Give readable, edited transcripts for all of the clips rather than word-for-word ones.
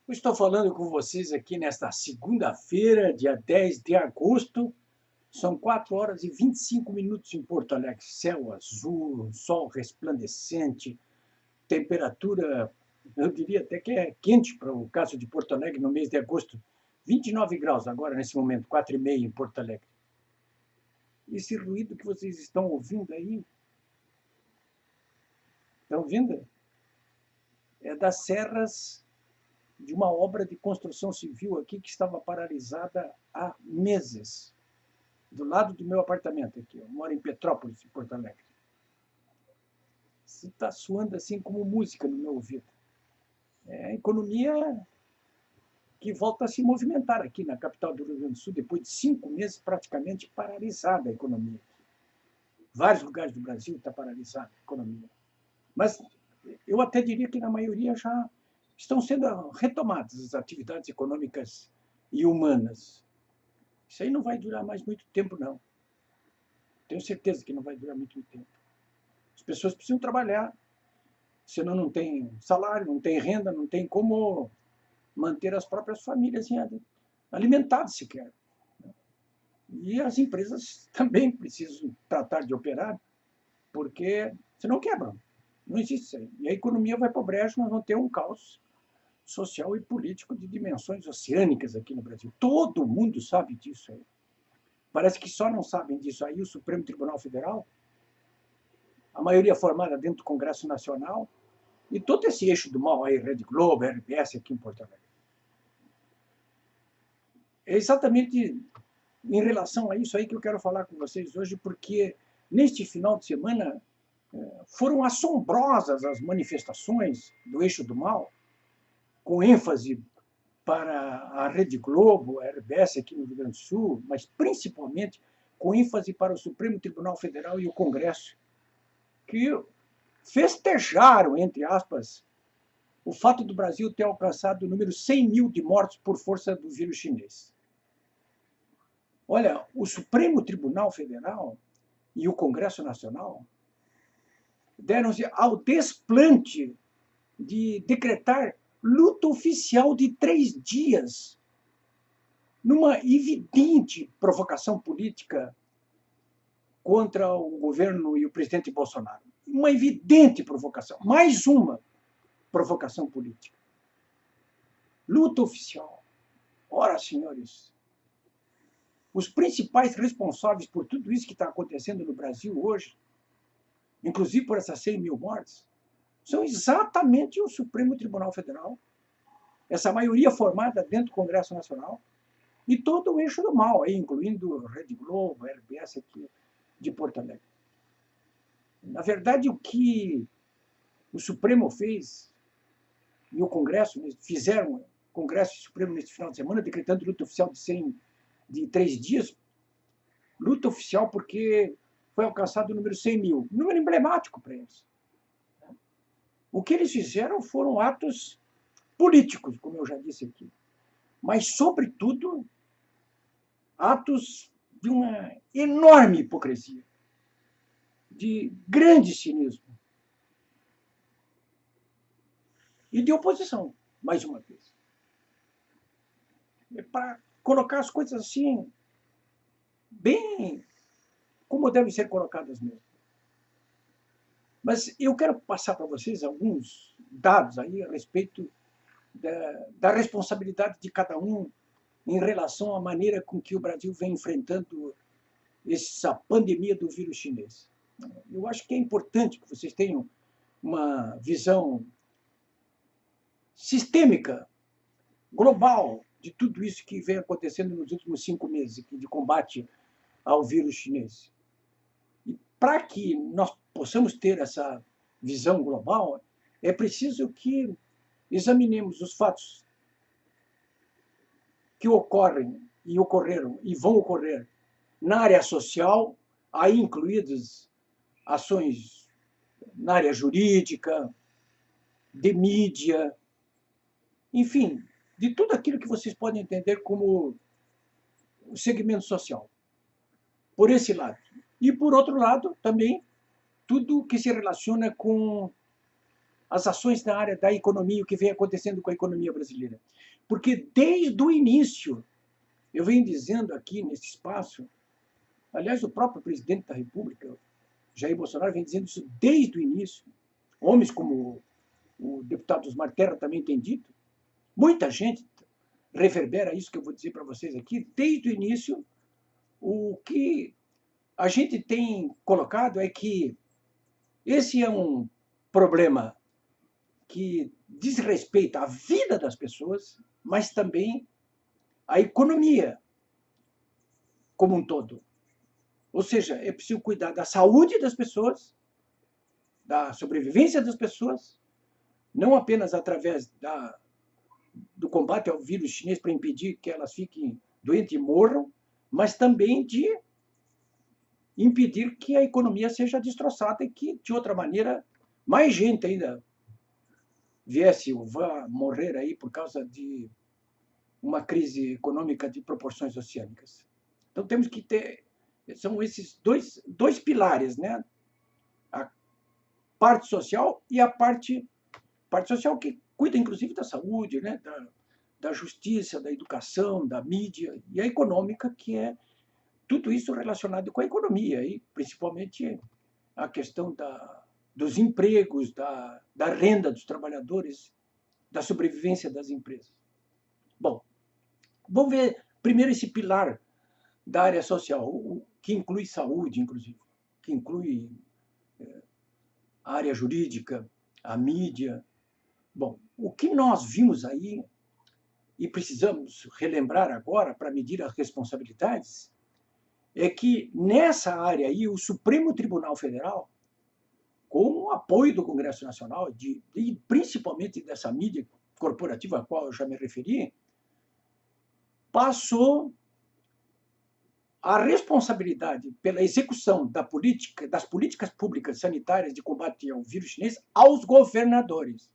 Eu estou falando com vocês aqui nesta segunda-feira, dia 10 de agosto. São 4 horas e 25 minutos em Porto Alegre. Céu azul, sol resplandecente, temperatura, eu diria até que é quente para o caso de Porto Alegre no mês de agosto. 29 graus agora, nesse momento, 4:30 em Porto Alegre. Esse ruído que vocês estão ouvindo aí, estão ouvindo? É das serras de uma obra de construção civil aqui que estava paralisada há meses, do lado do meu apartamento aqui. Eu moro em Petrópolis, em Porto Alegre. Isso está soando assim como música no meu ouvido. É a economia que volta a se movimentar aqui na capital do Rio Grande do Sul, depois de 5 meses praticamente paralisada a economia. Vários lugares do Brasil está paralisada a economia. Mas eu até diria que na maioria já estão sendo retomadas as atividades econômicas e humanas. Isso aí não vai durar mais muito tempo, não. Tenho certeza que não vai durar muito tempo. As pessoas precisam trabalhar, senão não tem salário, não tem renda, não tem como manter as próprias famílias alimentadas sequer. E as empresas também precisam tratar de operar, porque senão quebram. Não existe isso aí. E a economia vai para o brejo, nós vamos ter um caos social e político de dimensões oceânicas aqui no Brasil. Todo mundo sabe disso aí. Parece que só não sabem disso aí o Supremo Tribunal Federal, a maioria formada dentro do Congresso Nacional, e todo esse eixo do mal aí, Rede Globo, RBS aqui em Porto Alegre. É exatamente em relação a isso aí que eu quero falar com vocês hoje, porque neste final de semana foram assombrosas as manifestações do eixo do mal, com ênfase para a Rede Globo, a RBS aqui no Rio Grande do Sul, mas principalmente com ênfase para o Supremo Tribunal Federal e o Congresso, que festejaram, entre aspas, o fato do Brasil ter alcançado o número 100 mil de mortos por força do vírus chinês. Olha, o Supremo Tribunal Federal e o Congresso Nacional deram-se ao desplante de decretar luta oficial de 3 dias, numa evidente provocação política contra o governo e o presidente Bolsonaro. Uma evidente provocação, mais uma provocação política. Luta oficial. Ora, senhores, os principais responsáveis por tudo isso que está acontecendo no Brasil hoje, inclusive por essas 100 mil mortes, são exatamente o Supremo Tribunal Federal, essa maioria formada dentro do Congresso Nacional, e todo o eixo do mal, aí, incluindo Rede Globo, RBS aqui de Porto Alegre. Na verdade, o que o Supremo fez e o Congresso fizeram, Congresso e Supremo neste final de semana, decretando luta oficial de 3 dias, luta oficial porque foi alcançado o número 100 mil, número emblemático para eles. O que eles fizeram foram atos políticos, como eu já disse aqui, mas, sobretudo, atos de uma enorme hipocrisia, de grande cinismo e de oposição, mais uma vez. É para colocar as coisas assim, bem como devem ser colocadas mesmo. Mas eu quero passar para vocês alguns dados aí a respeito da responsabilidade de cada um em relação à maneira com que o Brasil vem enfrentando essa pandemia do vírus chinês. Eu acho que é importante que vocês tenham uma visão sistêmica, global, de tudo isso que vem acontecendo nos últimos 5 meses de combate ao vírus chinês. E para que nós possamos ter essa visão global, é preciso que examinemos os fatos que ocorrem e ocorreram e vão ocorrer na área social, aí incluídas ações na área jurídica, de mídia, enfim, de tudo aquilo que vocês podem entender como o segmento social. Por esse lado. E, por outro lado, também, tudo que se relaciona com as ações na área da economia, o que vem acontecendo com a economia brasileira. Porque desde o início, eu venho dizendo aqui nesse espaço, aliás, o próprio presidente da República, Jair Bolsonaro, vem dizendo isso desde o início, homens como o deputado Osmar Terra também tem dito, muita gente reverbera isso que eu vou dizer para vocês aqui, desde o início, o que a gente tem colocado é que esse é um problema que desrespeita a vida das pessoas, mas também a economia como um todo. Ou seja, é preciso cuidar da saúde das pessoas, da sobrevivência das pessoas, não apenas através do combate ao vírus chinês para impedir que elas fiquem doentes e morram, mas também de impedir que a economia seja destroçada e que, de outra maneira, mais gente ainda viesse ou vá morrer aí por causa de uma crise econômica de proporções oceânicas. Então temos que ter, são esses dois pilares, né? A parte social e a parte social que cuida inclusive da saúde, né? Da justiça, da educação, da mídia, e a econômica, que é tudo isso relacionado com a economia, e principalmente a questão dos empregos, da renda dos trabalhadores, da sobrevivência das empresas. Bom, vamos ver primeiro esse pilar da área social, que inclui saúde, inclusive, que inclui a área jurídica, a mídia. Bom, o que nós vimos aí, e precisamos relembrar agora para medir as responsabilidades, é que nessa área aí, o Supremo Tribunal Federal, com o apoio do Congresso Nacional, e principalmente dessa mídia corporativa a qual eu já me referi, passou a responsabilidade pela execução das políticas públicas sanitárias de combate ao vírus chinês aos governadores.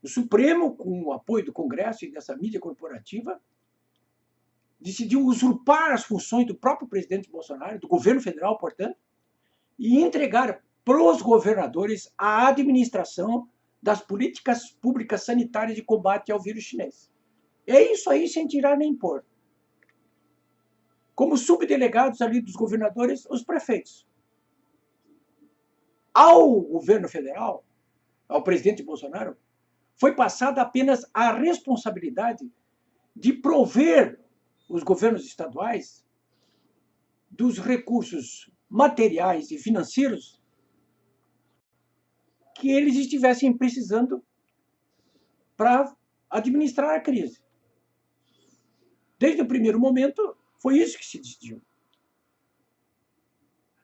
O Supremo, com o apoio do Congresso e dessa mídia corporativa, decidiu usurpar as funções do próprio presidente Bolsonaro, do governo federal, portanto, e entregar para os governadores a administração das políticas públicas sanitárias de combate ao vírus chinês. É isso aí, sem tirar nem pôr. Como subdelegados ali dos governadores, os prefeitos. Ao governo federal, ao presidente Bolsonaro, foi passada apenas a responsabilidade de prover os governos estaduais dos recursos materiais e financeiros que eles estivessem precisando para administrar a crise. Desde o primeiro momento, foi isso que se decidiu.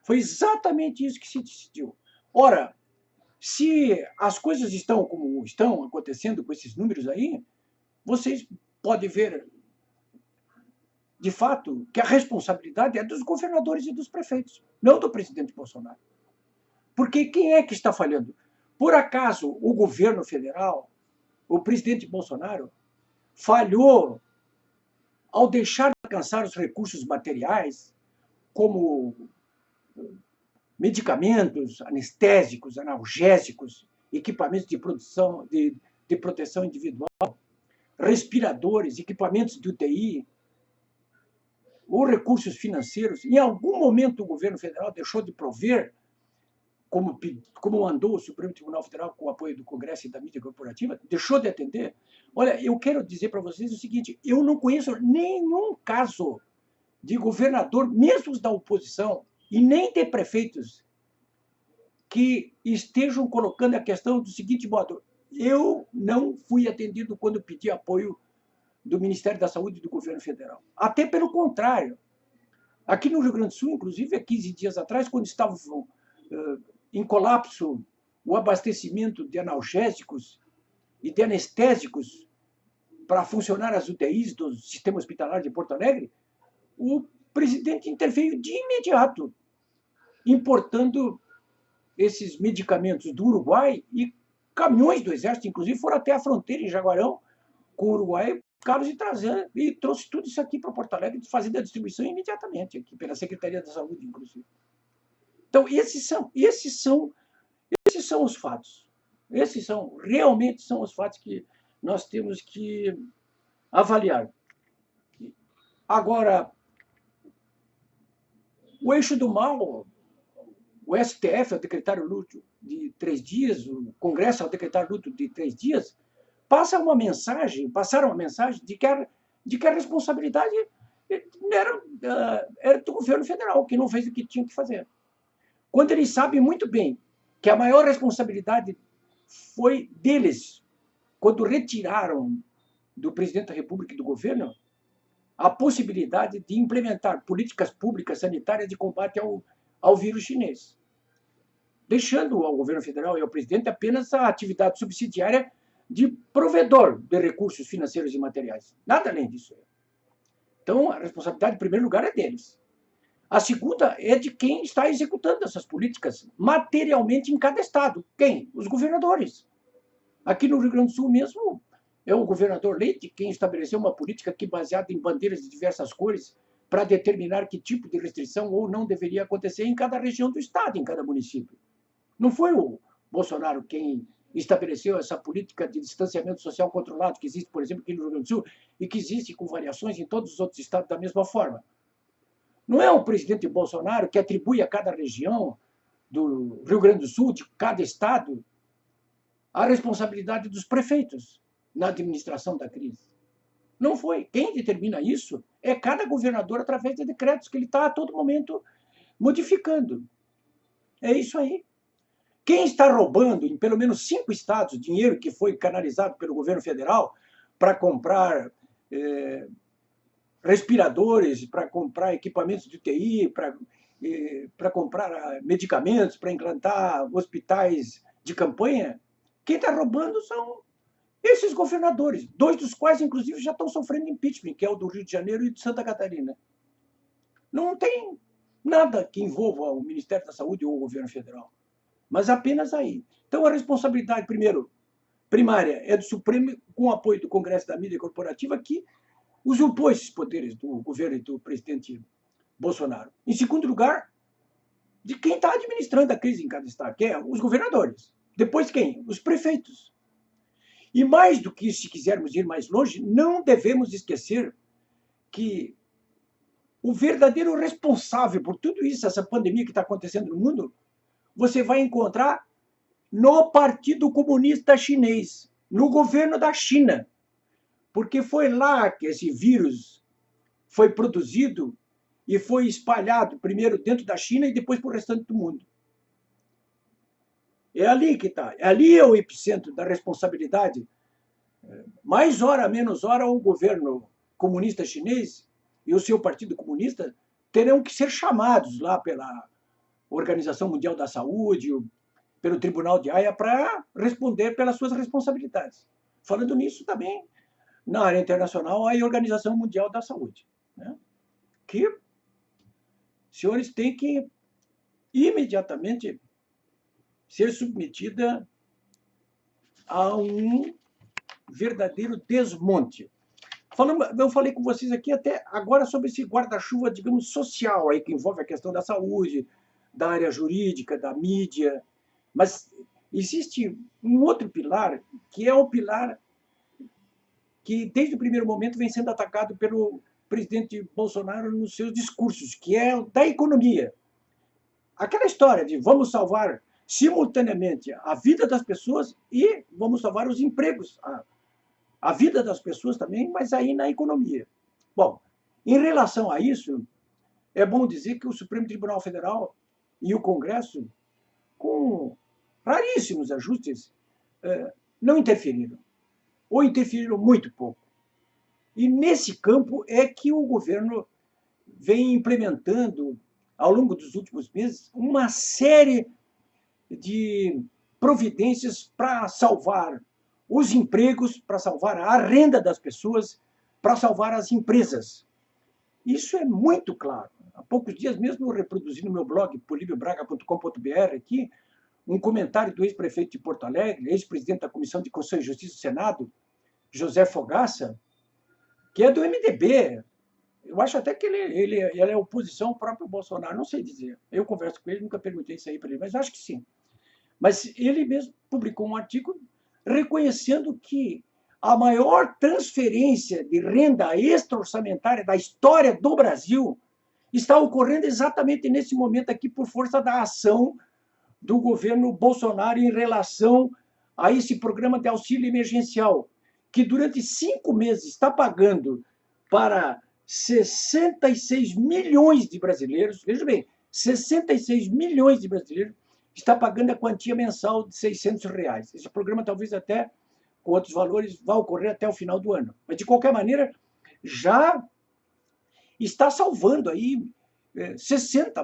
Foi exatamente isso que se decidiu. Ora, se as coisas estão como estão acontecendo com esses números aí, vocês podem ver, de fato, que a responsabilidade é dos governadores e dos prefeitos, não do presidente Bolsonaro. Porque quem é que está falhando? Por acaso o governo federal, o presidente Bolsonaro, falhou ao deixar de alcançar os recursos materiais, como medicamentos, anestésicos, analgésicos, equipamentos de proteção individual, respiradores, equipamentos de UTI, ou recursos financeiros? Em algum momento o governo federal deixou de prover, como mandou o Supremo Tribunal Federal com o apoio do Congresso e da mídia corporativa, deixou de atender? Olha, eu quero dizer para vocês o seguinte, eu não conheço nenhum caso de governador, mesmo da oposição, e nem de prefeitos, que estejam colocando a questão do seguinte modo: eu não fui atendido quando pedi apoio do Ministério da Saúde e do governo federal. Até pelo contrário. Aqui no Rio Grande do Sul, inclusive, há 15 dias atrás, quando estavam em colapso o abastecimento de analgésicos e de anestésicos para funcionar as UTIs do sistema hospitalar de Porto Alegre, o presidente interveio de imediato, importando esses medicamentos do Uruguai, e caminhões do Exército, inclusive, foram até a fronteira em Jaguarão com o Uruguai, buscaram e trazer, e trouxe tudo isso aqui para Porto Alegre, fazendo a distribuição imediatamente, aqui pela Secretaria da Saúde, inclusive. Então, esses são os fatos. Esses realmente são os fatos que nós temos que avaliar. Agora, o eixo do mal, o STF ao decretar o luto de 3 dias, o Congresso ao decretar luto de 3 dias, passaram uma mensagem de que a responsabilidade era do governo federal, que não fez o que tinha que fazer. Quando eles sabem muito bem que a maior responsabilidade foi deles, quando retiraram do presidente da República e do governo a possibilidade de implementar políticas públicas sanitárias de combate ao vírus chinês, deixando ao governo federal e ao presidente apenas a atividade subsidiária de provedor de recursos financeiros e materiais. Nada além disso. Então, a responsabilidade, em primeiro lugar, é deles. A segunda é de quem está executando essas políticas materialmente em cada estado. Quem? Os governadores. Aqui no Rio Grande do Sul mesmo, é o governador Leite quem estabeleceu uma política que baseada em bandeiras de diversas cores para determinar que tipo de restrição ou não deveria acontecer em cada região do estado, em cada município. Não foi o Bolsonaro quem estabeleceu essa política de distanciamento social controlado que existe, por exemplo, aqui no Rio Grande do Sul e que existe com variações em todos os outros estados da mesma forma. Não é o presidente Bolsonaro que atribui a cada região do Rio Grande do Sul, de cada estado, a responsabilidade dos prefeitos na administração da crise. Não foi. Quem determina isso é cada governador através de decretos que ele está a todo momento modificando. É isso aí. Quem está roubando em pelo menos 5 estados dinheiro que foi canalizado pelo governo federal para comprar respiradores, para comprar equipamentos de UTI, para comprar medicamentos, para implantar hospitais de campanha, quem está roubando são esses governadores, 2 dos quais, inclusive, já estão sofrendo impeachment, que é o do Rio de Janeiro e de Santa Catarina. Não tem nada que envolva o Ministério da Saúde ou o governo federal, mas apenas aí. Então, a responsabilidade, primeiro, primária, é do Supremo, com o apoio do Congresso da Mídia Corporativa, que usurpou esses poderes do governo e do presidente Bolsonaro. Em segundo lugar, de quem está administrando a crise em cada estado, que é os governadores. Depois quem? Os prefeitos. E mais do que isso, se quisermos ir mais longe, não devemos esquecer que o verdadeiro responsável por tudo isso, essa pandemia que está acontecendo no mundo, você vai encontrar no Partido Comunista Chinês, no governo da China. Porque foi lá que esse vírus foi produzido e foi espalhado primeiro dentro da China e depois para o restante do mundo. É ali que está. Ali é o epicentro da responsabilidade. Mais hora, menos hora, o governo comunista chinês e o seu partido comunista terão que ser chamados lá pela Organização Mundial da Saúde, pelo Tribunal de Haia, para responder pelas suas responsabilidades. Falando nisso também, na área internacional, a Organização Mundial da Saúde, né? Que senhores têm que imediatamente ser submetida a um verdadeiro desmonte. Eu falei com vocês aqui até agora sobre esse guarda-chuva, digamos, social, aí, que envolve a questão da saúde, da área jurídica, da mídia, mas existe um outro pilar, que é o pilar que, desde o primeiro momento, vem sendo atacado pelo presidente Bolsonaro nos seus discursos, que é o da economia. Aquela história de vamos salvar simultaneamente a vida das pessoas e vamos salvar os empregos, a vida das pessoas também, mas aí na economia. Bom, em relação a isso, é bom dizer que o Supremo Tribunal Federal e o Congresso, com raríssimos ajustes, não interferiram, ou interferiram muito pouco. E nesse campo é que o governo vem implementando, ao longo dos últimos meses, uma série de providências para salvar os empregos, para salvar a renda das pessoas, para salvar as empresas. Isso é muito claro. Há poucos dias mesmo eu reproduzi no meu blog, polibiobraga.com.br, aqui, um comentário do ex-prefeito de Porto Alegre, ex-presidente da Comissão de Constituição e Justiça do Senado, José Fogaça, que é do MDB. Eu acho até que ele é oposição ao próprio Bolsonaro, não sei dizer. Eu converso com ele, nunca perguntei isso aí para ele, mas acho que sim. Mas ele mesmo publicou um artigo reconhecendo que a maior transferência de renda extra-orçamentária da história do Brasil está ocorrendo exatamente nesse momento aqui por força da ação do governo Bolsonaro em relação a esse programa de auxílio emergencial, que durante 5 meses está pagando para 66 milhões de brasileiros, veja bem, 66 milhões de brasileiros está pagando a quantia mensal de R$ 600. Esse programa talvez até com outros valores vá ocorrer até o final do ano. Mas, de qualquer maneira, já está salvando aí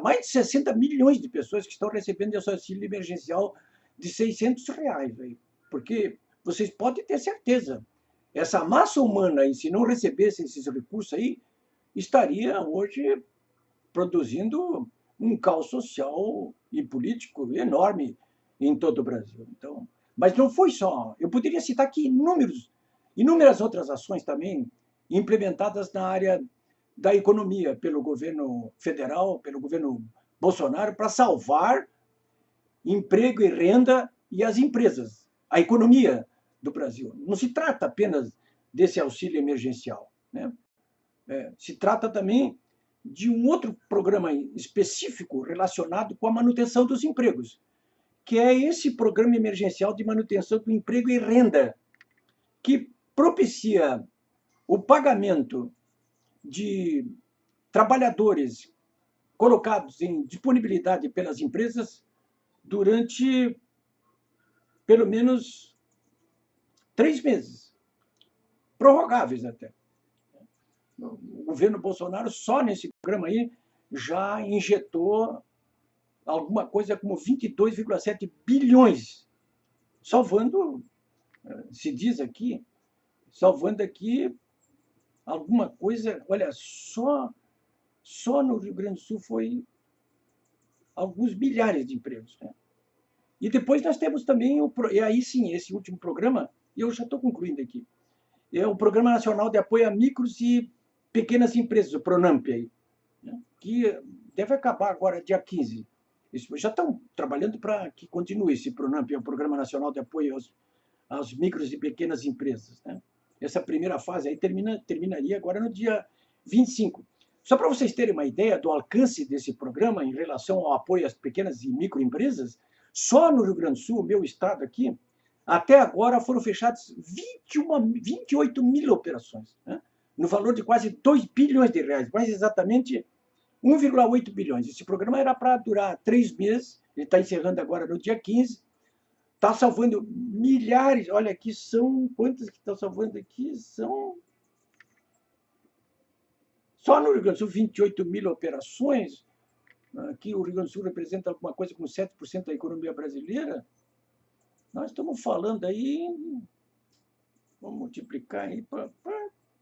mais de 60 milhões de pessoas que estão recebendo esse auxílio emergencial de R$ 600. Porque vocês podem ter certeza, essa massa humana, aí, se não recebesse esses recursos aí, estaria hoje produzindo um caos social e político enorme em todo o Brasil. Então, mas não foi só. Eu poderia citar aqui inúmeras outras ações também implementadas na área da economia pelo governo federal, pelo governo Bolsonaro, para salvar emprego e renda e as empresas, a economia do Brasil. Não se trata apenas desse auxílio emergencial, né? Se trata também de um outro programa específico relacionado com a manutenção dos empregos, que é esse programa emergencial de manutenção do emprego e renda, que propicia o pagamento de trabalhadores colocados em disponibilidade pelas empresas durante pelo menos 3 meses, prorrogáveis até. O governo Bolsonaro, só nesse programa aí, já injetou alguma coisa como 22,7 bilhões, salvando, se diz aqui, salvando aqui alguma coisa, olha, só no Rio Grande do Sul foi alguns milhares de empregos, né? E depois nós temos também, e aí sim, esse último programa, e eu já estou concluindo aqui, é o Programa Nacional de Apoio a Micros e Pequenas Empresas, o PRONAMP, aí, né? Que deve acabar agora, dia 15. Já estão trabalhando para que continue esse PRONAMP, é o Programa Nacional de Apoio às Micros e Pequenas Empresas, né? Essa primeira fase aí terminaria agora no dia 25. Só para vocês terem uma ideia do alcance desse programa em relação ao apoio às pequenas e microempresas, só no Rio Grande do Sul, meu estado aqui, até agora foram fechadas 28 mil operações, né? No valor de quase 2 bilhões de reais, mais exatamente 1,8 bilhões. Esse programa era para durar 3 meses, ele está encerrando agora no dia 15, está salvando milhares, olha aqui são, quantas que estão salvando aqui? São, só no Rio Grande do Sul, 28 mil operações. Aqui o Rio Grande do Sul representa alguma coisa como 7% da economia brasileira. Nós estamos falando aí, vamos multiplicar aí para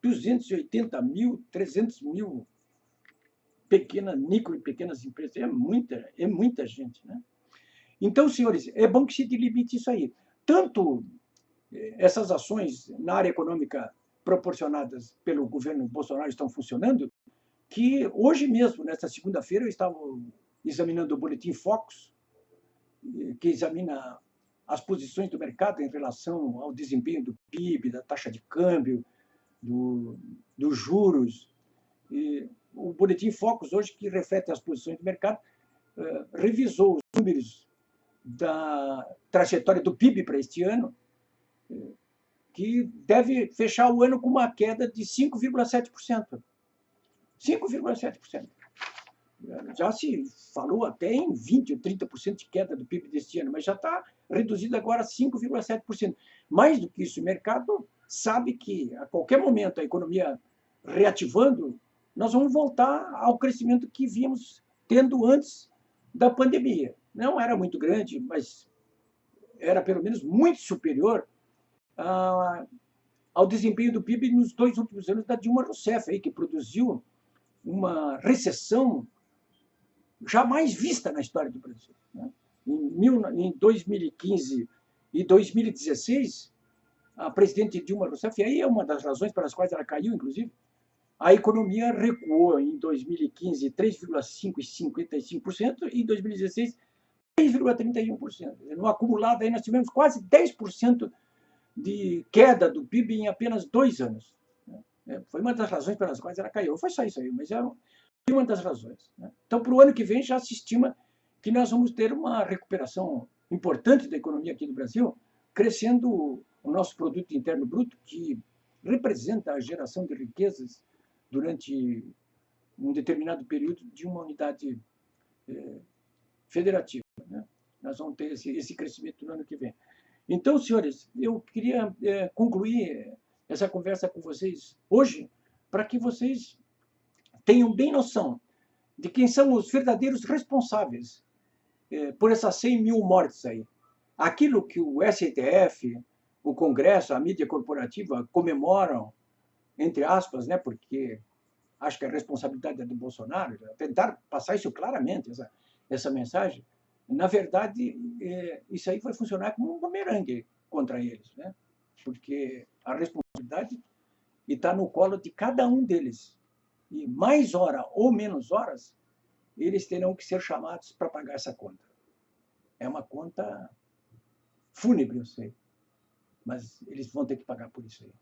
280 mil, 300 mil micro e pequenas empresas. É muita gente, né? Então, senhores, é bom que se delimite isso aí. Tanto essas ações na área econômica proporcionadas pelo governo Bolsonaro estão funcionando, que hoje mesmo, nesta segunda-feira, eu estava examinando o Boletim Focus, que examina as posições do mercado em relação ao desempenho do PIB, da taxa de câmbio, dos juros. E o Boletim Focus, hoje, que reflete as posições do mercado, revisou os números da trajetória do PIB para este ano, que deve fechar o ano com uma queda de 5,7%. 5,7%. Já se falou até em 20% ou 30% de queda do PIB deste ano, mas já está reduzido agora a 5,7%. Mais do que isso, o mercado sabe que a qualquer momento a economia reativando, nós vamos voltar ao crescimento que vínhamos tendo antes da pandemia. Não era muito grande, mas era pelo menos muito superior ao desempenho do PIB nos 2 últimos anos da Dilma Rousseff, aí, que produziu uma recessão jamais vista na história do Brasil, né? Em 2015 e 2016, a presidente Dilma Rousseff, e aí é uma das razões pelas quais ela caiu, inclusive, a economia recuou em 2015 3,55% e em 2016 6,31%. No acumulado, aí nós tivemos quase 10% de queda do PIB em apenas 2 anos. Foi uma das razões pelas quais ela caiu. Não foi só isso aí, mas é uma das razões. Então, para o ano que vem, já se estima que nós vamos ter uma recuperação importante da economia aqui do Brasil, crescendo o nosso produto interno bruto, que representa a geração de riquezas durante um determinado período de uma unidade federativa. Nós vamos ter esse crescimento no ano que vem. Então, senhores, eu queria concluir essa conversa com vocês hoje, para que vocês tenham bem noção de quem são os verdadeiros responsáveis por essas 100 mil mortes aí. Aquilo que o STF, o Congresso, a mídia corporativa comemoram, entre aspas, né, porque acho que a responsabilidade é do Bolsonaro, tentar passar isso claramente, essa mensagem. Na verdade, isso aí vai funcionar como um bumerangue contra eles, né? Porque a responsabilidade está no colo de cada um deles. E mais hora ou menos horas, eles terão que ser chamados para pagar essa conta. É uma conta fúnebre, eu sei, mas eles vão ter que pagar por isso aí.